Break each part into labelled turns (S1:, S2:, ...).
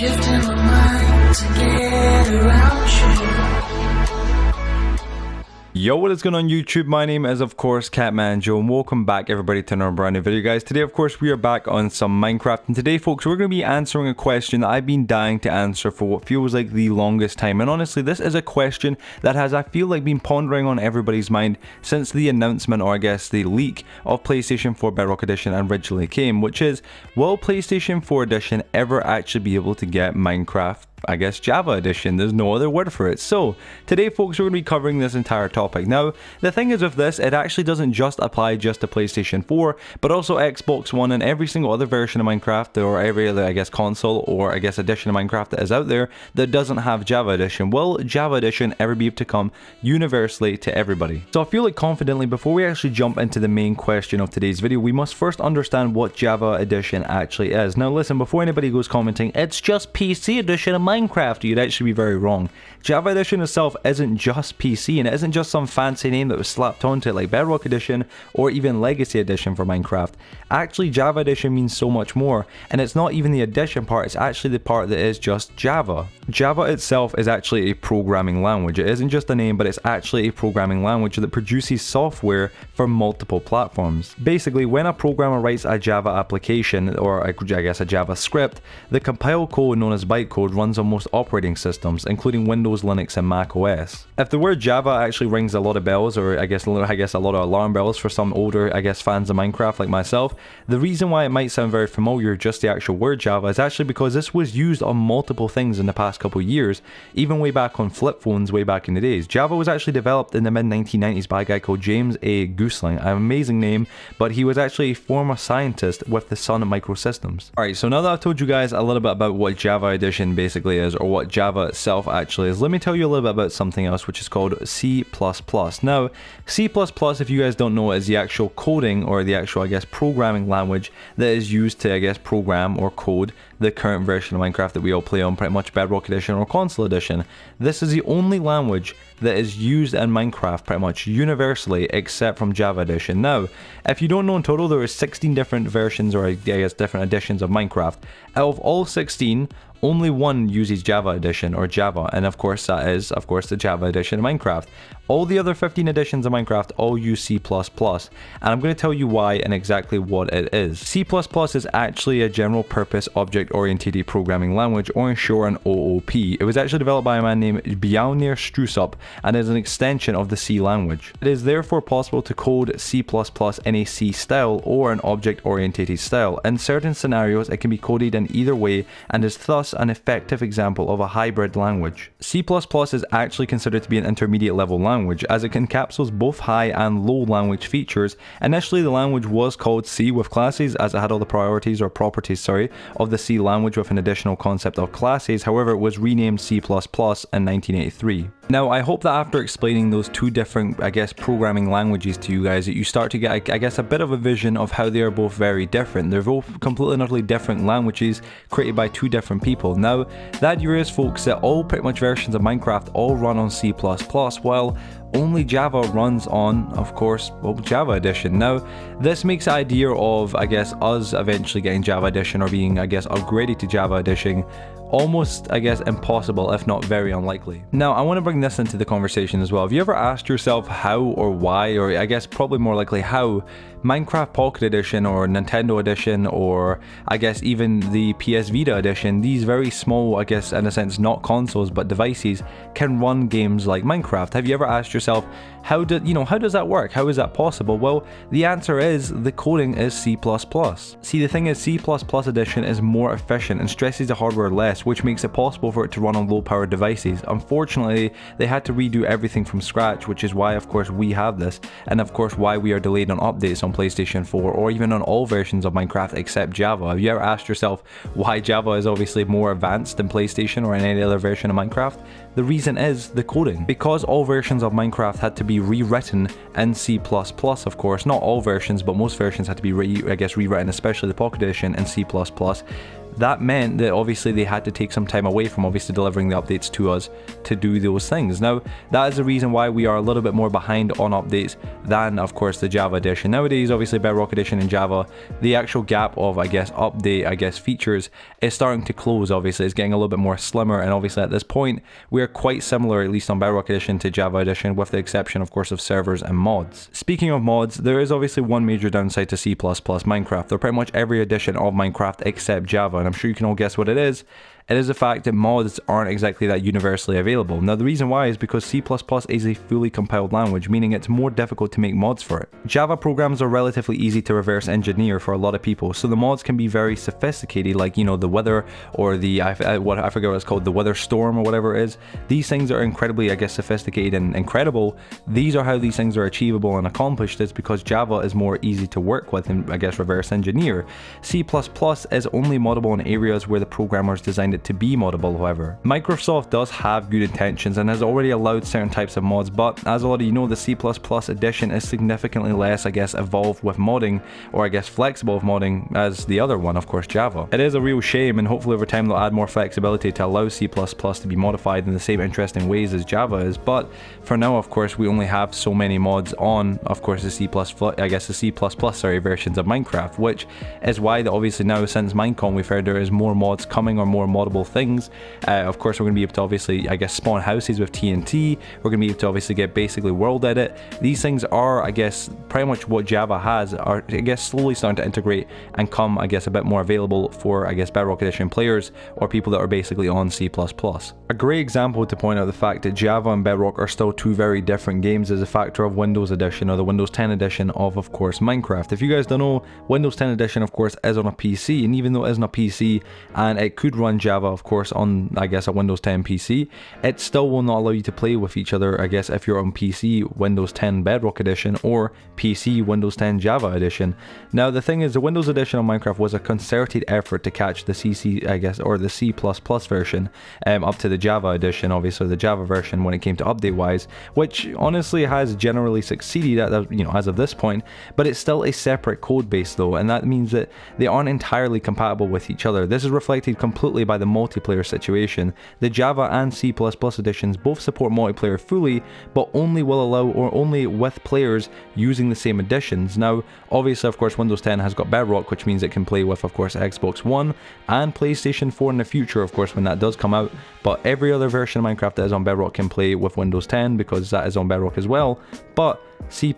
S1: Shifting my mind to get around you.
S2: Yo, what is going on YouTube? My name is of course Catmanjoe and welcome back everybody to another brand new video, guys. Today of course we are back on some Minecraft, and today folks we're going to be answering a question that I've been dying to answer for what feels like the longest time. And honestly, this is a question that has, I feel like, been pondering on everybody's mind since the announcement, or I guess the leak, of PlayStation 4 Bedrock Edition originally came, which is, will PlayStation 4 Edition ever actually be able to get Minecraft, I guess, Java Edition? There's no other word for it. So today folks we're going to be covering this entire topic. Now the thing is with this, it actually doesn't just apply just to PlayStation 4 but also Xbox One and every single other version of Minecraft, or every other, I guess, console or I guess edition of Minecraft that is out there that doesn't have Java Edition. Will Java Edition ever be able to come universally to everybody? So I feel like confidently, before we actually jump into the main question of today's video, we must first understand what Java Edition actually is. Now listen, before anybody goes commenting it's just PC Edition of Minecraft, you'd actually be very wrong. Java Edition itself isn't just PC, and it isn't just some fancy name that was slapped onto it like Bedrock Edition or even Legacy Edition for Minecraft. Actually, Java Edition means so much more, and it's not even the edition part, it's actually the part that is just Java. Java itself is actually a programming language. It isn't just a name, but it's actually a programming language that produces software for multiple platforms. Basically, when a programmer writes a Java application, or I guess a Java script, the compile code known as bytecode runs on most operating systems, including Windows, Linux, and Mac OS. If the word Java actually rings a lot of bells, or I guess a lot of alarm bells for some older, I guess, fans of Minecraft like myself, the reason why it might sound very familiar, just the actual word Java, is actually because this was used on multiple things in the past couple years, even way back on flip phones way back in the days. Java was actually developed in the mid 1990s by a guy called James A. Goosling, an amazing name, but he was actually a former scientist with the Sun Microsystems. Alright, so now that I've told you guys a little bit about what Java Edition basically is, or what Java itself actually is, let me tell you a little bit about something else which is called C++. Now, C++, if you guys don't know, is the actual coding, or the actual, I guess, programming language that is used to, I guess, program or code the current version of Minecraft that we all play on, pretty much Bedrock Edition or Console Edition. This is the only language that is used in Minecraft pretty much universally except from Java Edition. Now, if you don't know, in total there are 16 different versions, or I guess different editions of Minecraft. Out of all 16, only one uses Java Edition, or Java, and of course that is, of course, the Java Edition of Minecraft. All the other 15 editions of Minecraft all use C++, and I'm going to tell you why and exactly what it is. C++ is actually a general purpose object oriented programming language, or in short an OOP. It was actually developed by a man named Bjarne Strustrup and is an extension of the C language. It is therefore possible to code C++ in a C style or an object oriented style. In certain scenarios it can be coded in either way, and is thus an effective example of a hybrid language. C++ is actually considered to be an intermediate level language, as it encapsulates both high and low language features. Initially the language was called C with classes, as it had all the priorities or properties of the C language with an additional concept of classes. However, it was renamed C++ in 1983. Now, I hope that after explaining those two different, I guess, programming languages to you guys, that you start to get, I guess, a bit of a vision of how they are both very different. They're both completely and utterly different languages created by two different people. Now, that idea is, folks, that all pretty much versions of Minecraft all run on C++, while only Java runs on, of course, well, Java Edition. Now, this makes the idea of, I guess, us eventually getting Java Edition, or being, I guess, upgraded to Java Edition, almost, I guess, impossible, if not very unlikely. Now, I want to bring this into the conversation as well. Have you ever asked yourself how or why, or I guess probably more likely how, Minecraft Pocket Edition or Nintendo Edition, or I guess even the PS Vita Edition, these very small, I guess in a sense not consoles but devices, can run games like Minecraft? Have you ever asked yourself, how does that work? How is that possible? Well, the answer is the coding is C++. See, the thing is, C++ Edition is more efficient and stresses the hardware less, which makes it possible for it to run on low powered devices. Unfortunately, they had to redo everything from scratch, which is why of course we have this, and of course why we are delayed on updates on PlayStation 4, or even on all versions of Minecraft except Java. Have you ever asked yourself why Java is obviously more advanced than PlayStation or any other version of Minecraft? The reason is the coding. Because all versions of Minecraft had to be rewritten in C++, of course, not all versions, but most versions had to be rewritten, especially the Pocket Edition, in C++. that meant that obviously they had to take some time away from obviously delivering the updates to us to do those things. Now, that is the reason why we are a little bit more behind on updates than, of course, the Java edition. Nowadays, obviously, Bedrock Edition and Java, the actual gap of, I guess, update, I guess, features is starting to close, obviously. It's getting a little bit more slimmer, and obviously at this point, we are quite similar, at least on Bedrock Edition, to Java Edition, with the exception, of course, of servers and mods. Speaking of mods, there is obviously one major downside to C++ Minecraft. They're pretty much every edition of Minecraft except Java, and I'm sure you can all guess what it is. It is the fact that mods aren't exactly that universally available. Now, the reason why is because C++ is a fully compiled language, meaning it's more difficult to make mods for it. Java programs are relatively easy to reverse engineer for a lot of people, so the mods can be very sophisticated, like, you know, the weather, or the, I forget what it's called, the weather storm or whatever it is. These things are incredibly, I guess, sophisticated and incredible. These are how these things are achievable and accomplished, is because Java is more easy to work with and, I guess, reverse engineer. C++ is only moddable in areas where the programmers designed it to be moddable. However, Microsoft does have good intentions and has already allowed certain types of mods, but as a lot of you know, the C++ edition is significantly less, I guess, evolved with modding, or I guess flexible with modding, as the other one, of course, Java. It is a real shame, and hopefully over time they'll add more flexibility to allow C++ to be modified in the same interesting ways as Java is, but for now, of course, we only have so many mods on, of course, the C++, I guess the C++, versions of Minecraft, which is why that obviously now, since Minecon, we've heard there is more mods coming, or more moddable things. Of course, we're going to be able to obviously, I guess, spawn houses with TNT. We're going to be able to obviously get basically world edit. These things are, I guess, pretty much what Java has, are, I guess, slowly starting to integrate and come, I guess, a bit more available for, I guess, Bedrock Edition players, or people that are basically on C++. A great example to point out the fact that Java and Bedrock are still two very different games is a factor of Windows Edition, or the Windows 10 edition of course, Minecraft. If you guys don't know, Windows 10 edition, of course, is on a PC, and even though it isn't a PC and it could run Java, of course, on, I guess, a Windows 10 PC, it still will not allow you to play with each other, I guess, if you're on PC Windows 10 Bedrock Edition or PC Windows 10 Java Edition. Now, the thing is, the Windows edition of Minecraft was a concerted effort to catch the CC, I guess, or the C++ version up to the Java edition, obviously the Java version when it came to update wise, which honestly has generally succeeded at, you know, as of this point, but it's still a separate code base though, and that means that they aren't entirely compatible with each other. This is reflected completely by the multiplayer situation. The Java and C++ editions both support multiplayer fully, but only will allow, or only with players using the same editions. Now, obviously, of course, Windows 10 has got Bedrock, which means it can play with, of course, Xbox One and PlayStation 4 in the future, of course, when that does come out, but every other version of Minecraft that is on Bedrock can play with Windows 10 because that is on Bedrock as well. But C++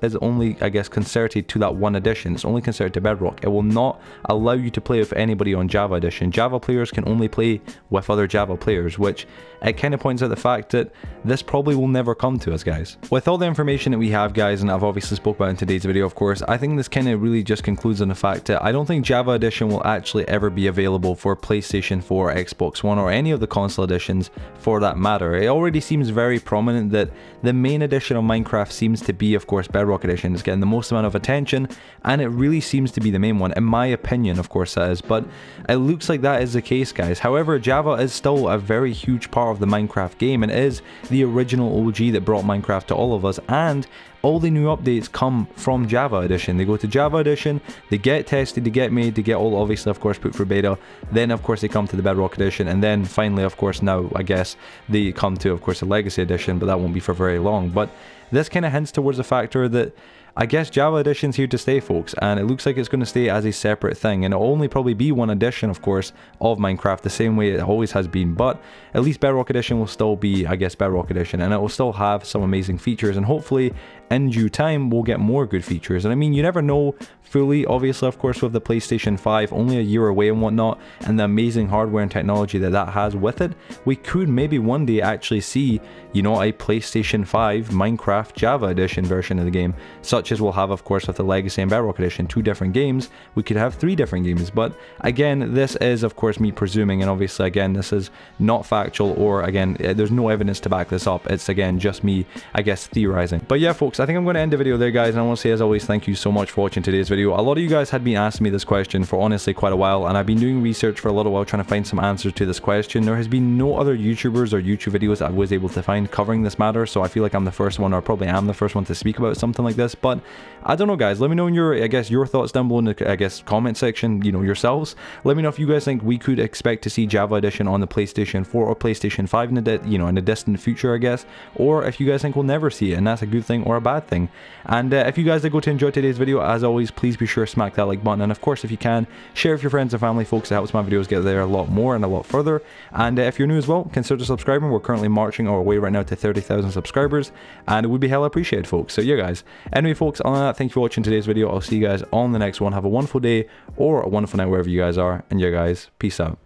S2: is only, I guess, concerted to that one edition. It's only concerted to Bedrock. It will not allow you to play with anybody on Java edition. Java players can only play with other Java players, which it kind of points out the fact that this probably will never come to us, guys. With all the information that we have, guys, and I've obviously spoke about in today's video, of course, I think this kind of really just concludes on the fact that I don't think Java edition will actually ever be available for PlayStation 4, Xbox One, or any of the console editions for that matter. It already seems very prominent that the main edition of Minecraft seems to be, of course, Bedrock Edition. It's getting the most amount of attention, and it really seems to be the main one, in my opinion, of course that is, but it looks like that is the case, guys. However, Java is still a very huge part of the Minecraft game, and is the original OG that brought Minecraft to all of us, and all the new updates come from Java Edition. They go to Java Edition, they get tested, they get made, they get all obviously, of course, put for beta, then of course they come to the Bedrock Edition, and then finally, of course, now I guess they come to, of course, the Legacy Edition, but that won't be for very long. But this kind of hints towards the factor that I guess Java Edition's here to stay, folks, and it looks like it's going to stay as a separate thing, and it'll only probably be one edition, of course, of Minecraft, the same way it always has been, but at least Bedrock Edition will still be, I guess, Bedrock Edition, and it will still have some amazing features, and hopefully in due time we'll get more good features. And I mean, you never know fully, obviously, of course, with the PlayStation 5 only a year away and whatnot, and the amazing hardware and technology that that has with it, we could maybe one day actually see, you know, a PlayStation 5 Minecraft Java Edition version of the game, such as we'll have, of course, with the Legacy and Bedrock Edition, 2 different games. We could have 3 different games, but again, this is, of course, me presuming, and obviously, again, this is not factual, or again, there's no evidence to back this up. It's, again, just me, I guess, theorizing. But yeah, folks, I think I'm going to end the video there, guys, and I want to say, as always, thank you so much for watching today's video. A lot of you guys had been asking me this question for honestly quite a while, and I've been doing research for a little while trying to find some answers to this question. There has been no other YouTubers or YouTube videos that I was able to find covering this matter, so I feel like I'm the first one, or probably am the first one to speak about something like this. But But I don't know, guys. Let me know in your, I guess, your thoughts down below in the, I guess, comment section, you know, yourselves. Let me know if you guys think we could expect to see Java Edition on the PlayStation 4 or PlayStation 5 in the, you know, in the distant future, I guess. Or if you guys think we'll never see it, and that's a good thing or a bad thing. And if you guys did go to enjoy today's video, as always, please be sure to smack that like button. And of course, if you can, share with your friends and family, folks. It helps my videos get there a lot more and a lot further. And if you're new as well, consider subscribing. We're currently marching our way right now to 30,000 subscribers, and it would be hella appreciated, folks. So yeah, guys. Anyway, folks, on that, thank you for watching today's video. I'll see you guys on the next one. Have a wonderful day or a wonderful night wherever you guys are. And yeah, guys, peace out.